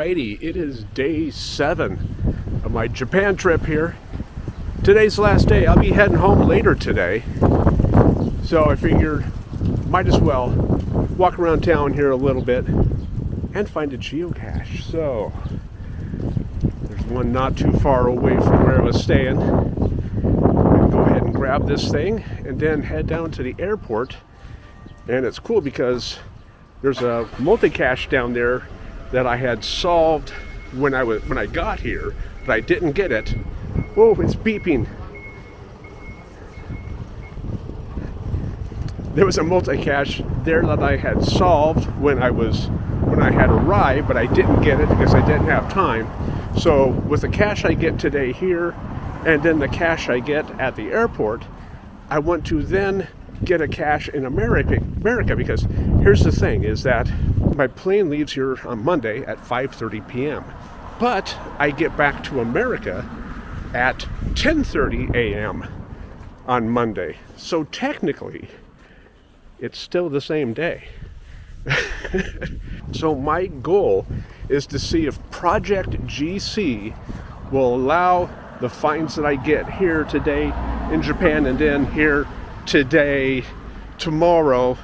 Alrighty, it is day 7 of my Japan trip here. Today's the last day. I'll be heading home later today. So I figured might as well walk around town here a little bit and find a geocache. So there's one not too far away from where I was staying. I'll go ahead and grab this thing and then head down to the airport. And it's cool because there's a multi-cache down there that I had solved when I got here, but I didn't get it. Whoa, it's beeping. There was a multi-cache there that I had solved when I had arrived, but I didn't get it because I didn't have time. So with the cache I get today here, and then the cache I get at the airport, I want to then get a cache in America, because here's the thing, is that my plane leaves here on Monday at 5:30 p.m. But I get back to America at 10:30 a.m. on Monday. So technically, it's still the same day. So my goal is to see if Project GC will allow the finds that I get here today in Japan and then here today, tomorrow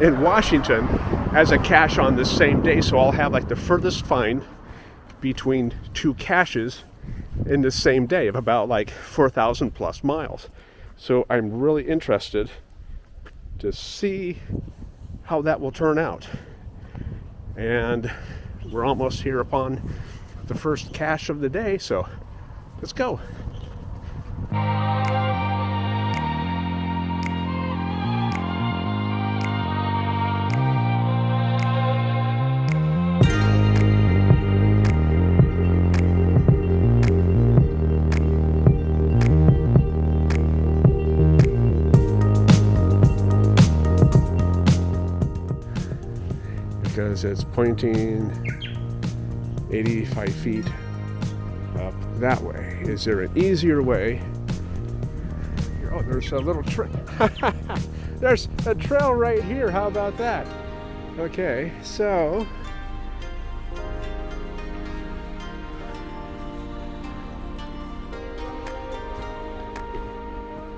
in Washington as a cache on the same day. So I'll have like the furthest find between two caches in the same day of about like 4,000 plus miles. So I'm really interested to see how that will turn out. And we're almost here upon the first cache of the day, so let's go. Because it's pointing 85 feet up that way. Is there an easier way? Oh, there's a little trail. There's a trail right here. How about that? Okay, so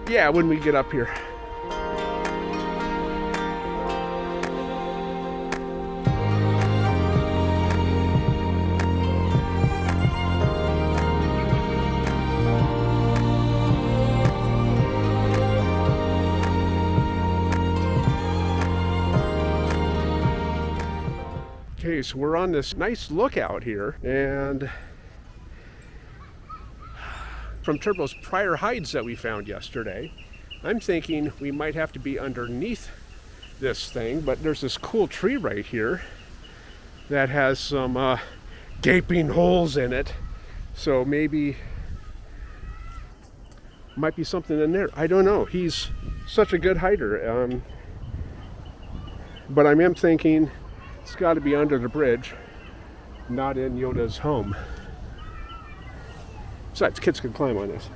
yeah, when we get up here. Okay, so we're on this nice lookout here, and from Turbo's prior hides that we found yesterday, I'm thinking we might have to be underneath this thing, but there's this cool tree right here that has some gaping holes in it, so maybe might be something in there. I don't know. He's such a good hider, but I am thinking it's got to be under the bridge, not in Yoda's home. Besides, kids can climb on this.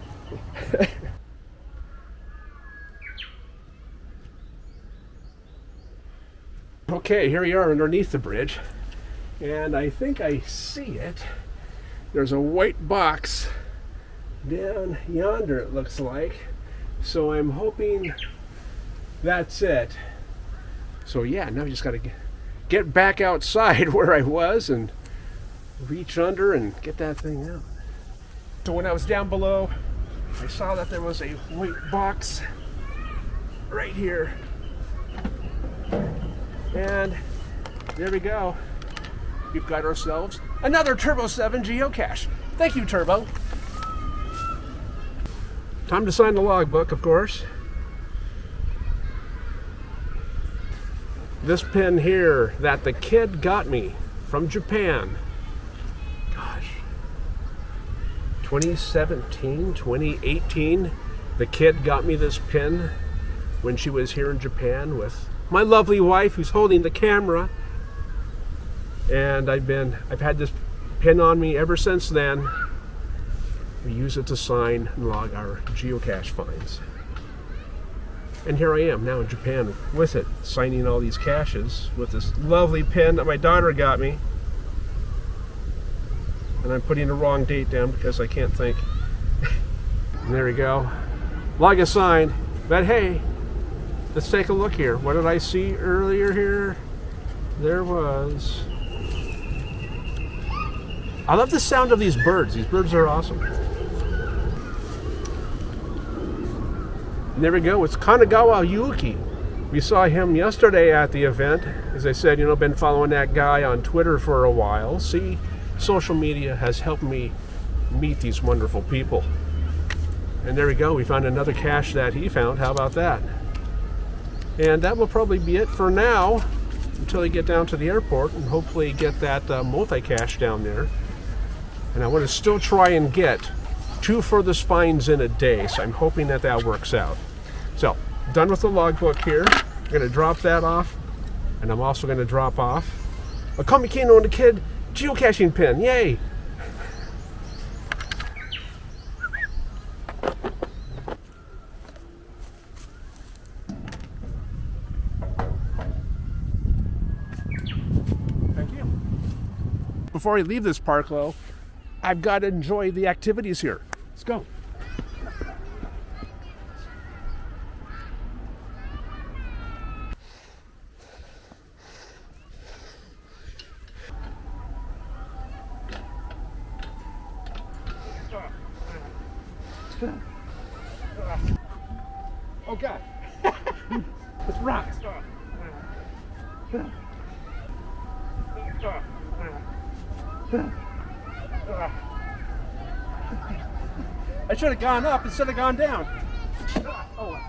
Okay, here we are underneath the bridge, and I think I see it. There's a white box down yonder, it looks like. So I'm hoping that's it. So yeah, now we just got to get back outside where I was and reach under and get that thing out. So when I was down below, I saw that there was a white box right here. And there we go. We've got ourselves another Turbo 7 geocache. Thank you, Turbo. Time to sign the logbook, of course. This pin here that the kid got me from Japan. Gosh. 2017, 2018. The kid got me this pin when she was here in Japan with my lovely wife who's holding the camera. And I've had this pin on me ever since then. We use it to sign and log our geocache finds. And here I am now in Japan with it, signing all these caches with this lovely pen that my daughter got me. And I'm putting the wrong date down because I can't think. And there we go. Like a sign. But hey, let's take a look here. What did I see earlier here? There was... I love the sound of these birds. These birds are awesome. And there we go. It's Kanagawa Yuki. We saw him yesterday at the event. As I said, you know, been following that guy on Twitter for a while. See, social media has helped me meet these wonderful people. And there we go. We found another cache that he found. How about that? And that will probably be it for now until I get down to the airport and hopefully get that multi-cache down there. And I want to still try and get 2 furthest finds in a day, so I'm hoping that that works out. So, done with the logbook here. I'm going to drop that off, and I'm also going to drop off a Komikino and a Kid geocaching pin. Yay! Thank you. Before I leave this park, though, I've got to enjoy the activities here. Let's go. Oh God. It's rocks. I should have gone up instead of gone down. Oh.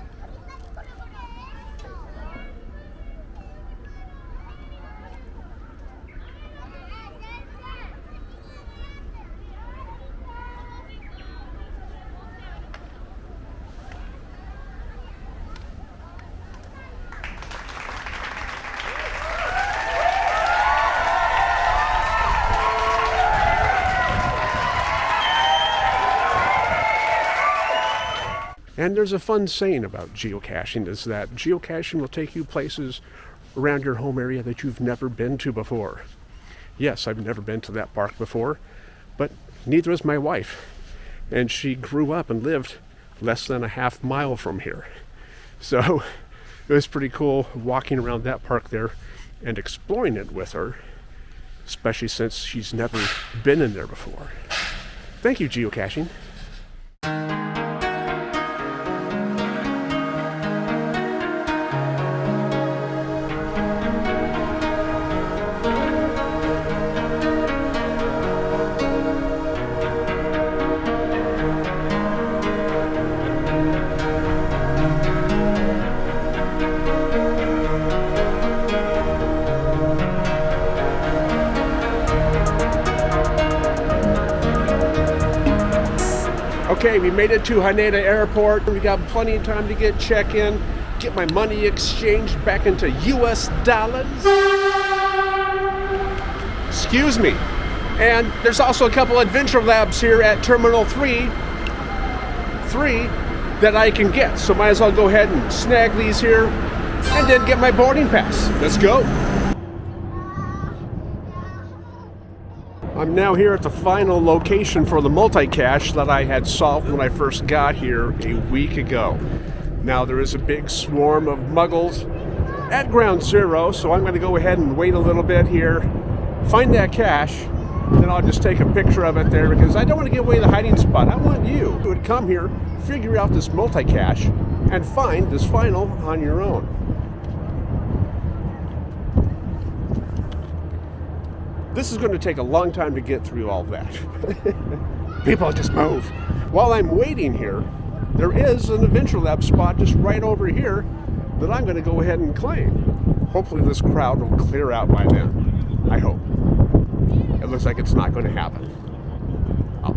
And there's a fun saying about geocaching is that geocaching will take you places around your home area that you've never been to before. Yes, I've never been to that park before, but neither is my wife. And she grew up and lived less than a half mile from here. So it was pretty cool walking around that park there and exploring it with her, especially since she's never been in there before. Thank you, geocaching. Okay, we made it to Haneda Airport. We got plenty of time to get check-in, get my money exchanged back into US dollars. Excuse me. And there's also a couple adventure labs here at Terminal 3 that I can get. So might as well go ahead and snag these here and then get my boarding pass. Let's go. I'm now here at the final location for the multi-cache that I had solved when I first got here a week ago. Now there is a big swarm of muggles at ground zero, so I'm going to go ahead and wait a little bit here, find that cache, then I'll just take a picture of it there because I don't want to give away the hiding spot. I want you who would come here, figure out this multi-cache, and find this final on your own. This is going to take a long time to get through all that. People just move. While I'm waiting here, there is an adventure lab spot just right over here that I'm going to go ahead and claim. Hopefully this crowd will clear out by then. I hope. It looks like it's not going to happen.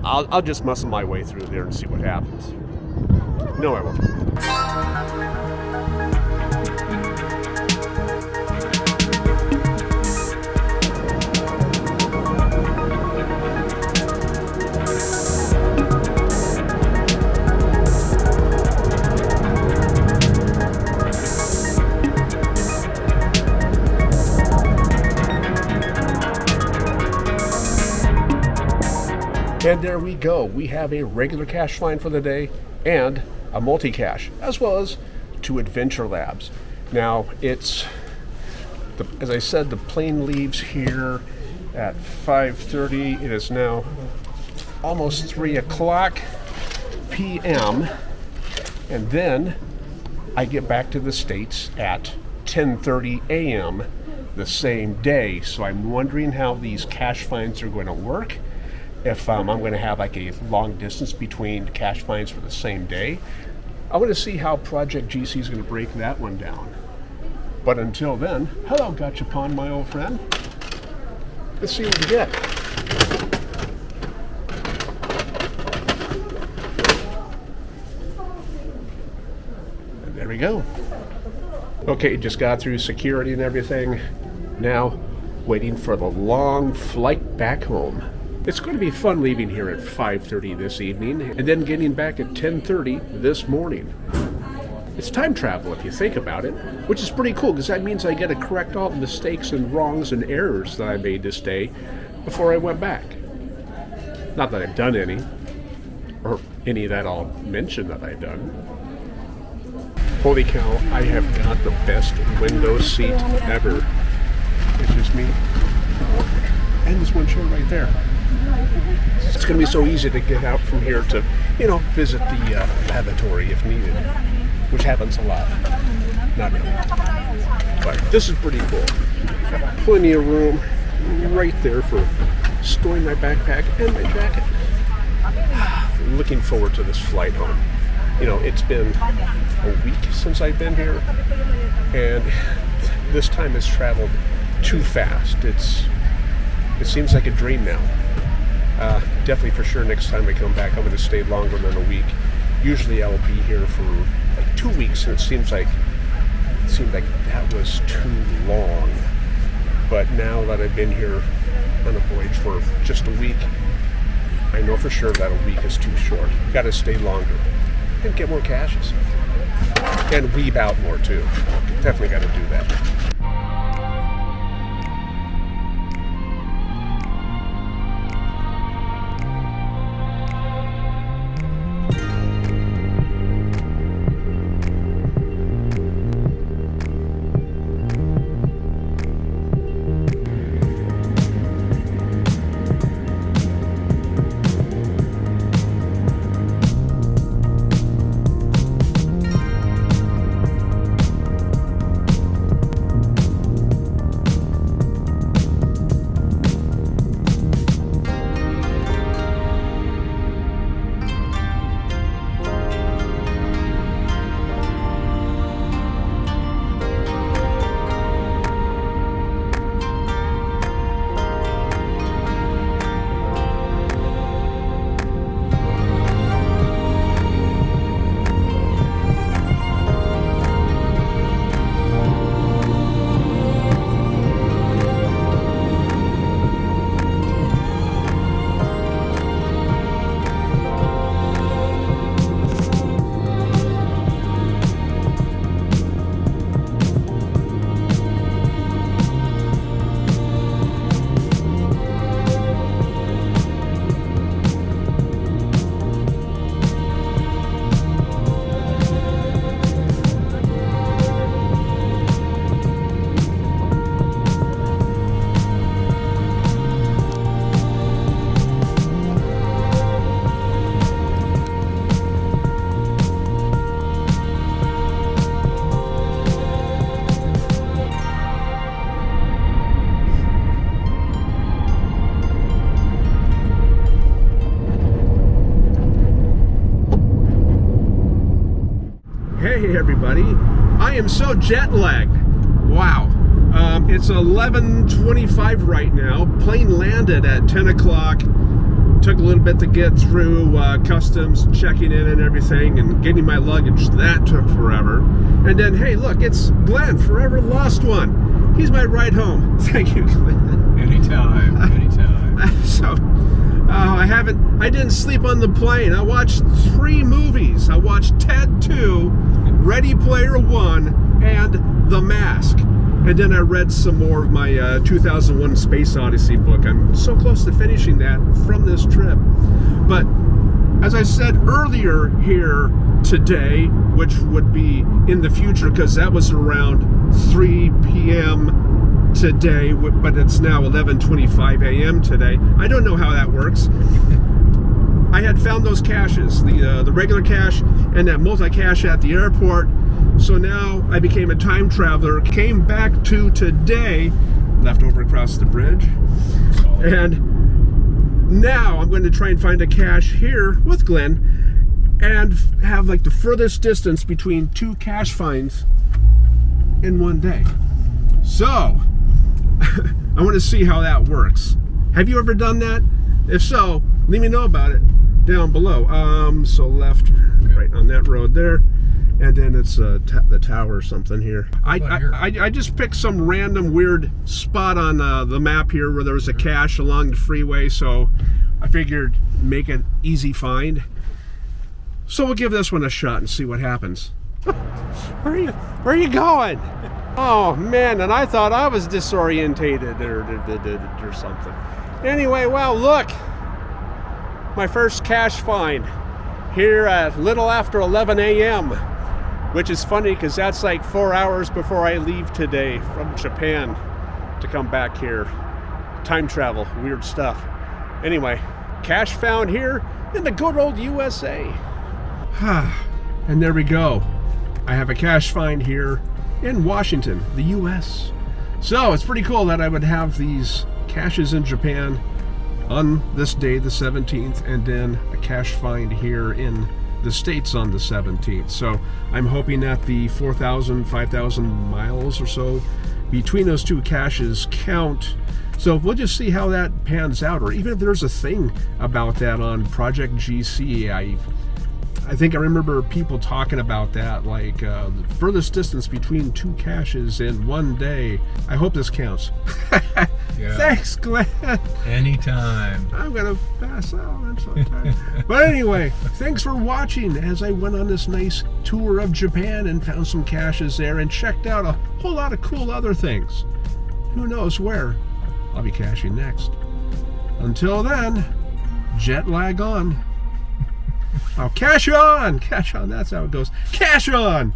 I'll just muscle my way through there and see what happens. No, I won't. And there we go. We have a regular cache find for the day and a multi-cache, as well as 2 adventure labs. Now, it's, as I said, the plane leaves here at 5:30. It is now almost 3 o'clock p.m. And then I get back to the States at 10:30 a.m. the same day. So I'm wondering how these cache finds are going to work. If I'm going to have like a long distance between cache finds for the same day. I want to see how Project GC is going to break that one down. But until then, hello Gachapon, my old friend. Let's see what we get. And there we go. Okay, just got through security and everything. Now, waiting for the long flight back home. It's going to be fun leaving here at 5:30 this evening and then getting back at 10:30 this morning. It's time travel if you think about it, which is pretty cool because that means I get to correct all the mistakes and wrongs and errors that I made this day before I went back. Not that I've done any, or any that I'll mention that I've done. Holy cow, I have got the best window seat ever. It's just me and this one chair right there. It's going to be so easy to get out from here to, visit the lavatory if needed, which happens a lot. Not really. But this is pretty cool. Got plenty of room right there for storing my backpack and my jacket. Looking forward to this flight home. It's been a week since I've been here, and this time has traveled too fast. It seems like a dream now. Definitely for sure next time I come back I'm going to stay longer than a week. Usually I'll be here for like 2 weeks, and it seemed like that was too long. But now that I've been here on a voyage for just a week, I know for sure that a week is too short. Got to stay longer and get more caches. And weeb out more too. Definitely got to do that. Hey everybody, I am so jet lagged. Wow. It's 11:25 right now. Plane landed at 10 o'clock. Took a little bit to get through customs, checking in and everything, and getting my luggage. That took forever. And then, hey, look, it's Glenn, forever lost one. He's my ride home. Thank you, Glenn. Anytime. So, I didn't sleep on the plane. I watched 3 movies. I watched Ted 2, Ready Player One, and The Mask. And then I read some more of my 2001 Space Odyssey book. I'm so close to finishing that from this trip. But as I said earlier here today, which would be in the future because that was around 3 p.m. today, but it's now 11:25 a.m. today. I don't know how that works. I had found those caches, the regular cache and that multi-cache at the airport. So now I became a time traveler, came back to today, left over across the bridge, and now I'm going to try and find a cache here with Glenn and have like the furthest distance between 2 cache finds in one day. So I want to see how that works. Have you ever done that? If so, let me know about it down below. So left, right on that road there. And then it's the tower or something here. I just picked some random weird spot on the map here where there was a cache along the freeway, so I figured make an easy find. So we'll give this one a shot and see what happens. Where are you going? Oh man, and I thought I was disorientated or something. Anyway, well look, my first cache find here at little after 11 a.m. which is funny because that's like 4 hours before I leave today from Japan to come back here. Time travel, weird stuff. Anyway, cache found here in the good old USA. And there we go. I have a cache find here in Washington, the US. So it's pretty cool that I would have these caches in Japan on this day, the 17th, and then a cache find here in the States on the 17th. So I'm hoping that the 4,000, 5,000 miles or so between those 2 caches count. So we'll just see how that pans out, or even if there's a thing about that on Project GC. I think I remember people talking about that, like the furthest distance between 2 caches in one day. I hope this counts. Yeah. Thanks, Glenn. Anytime. I'm gonna pass out. I'm so tired. But anyway, thanks for watching as I went on this nice tour of Japan and found some caches there and checked out a whole lot of cool other things. Who knows where I'll be caching next. Until then, jet lag on. Oh, cache on! Cache on, that's how it goes. Cache on!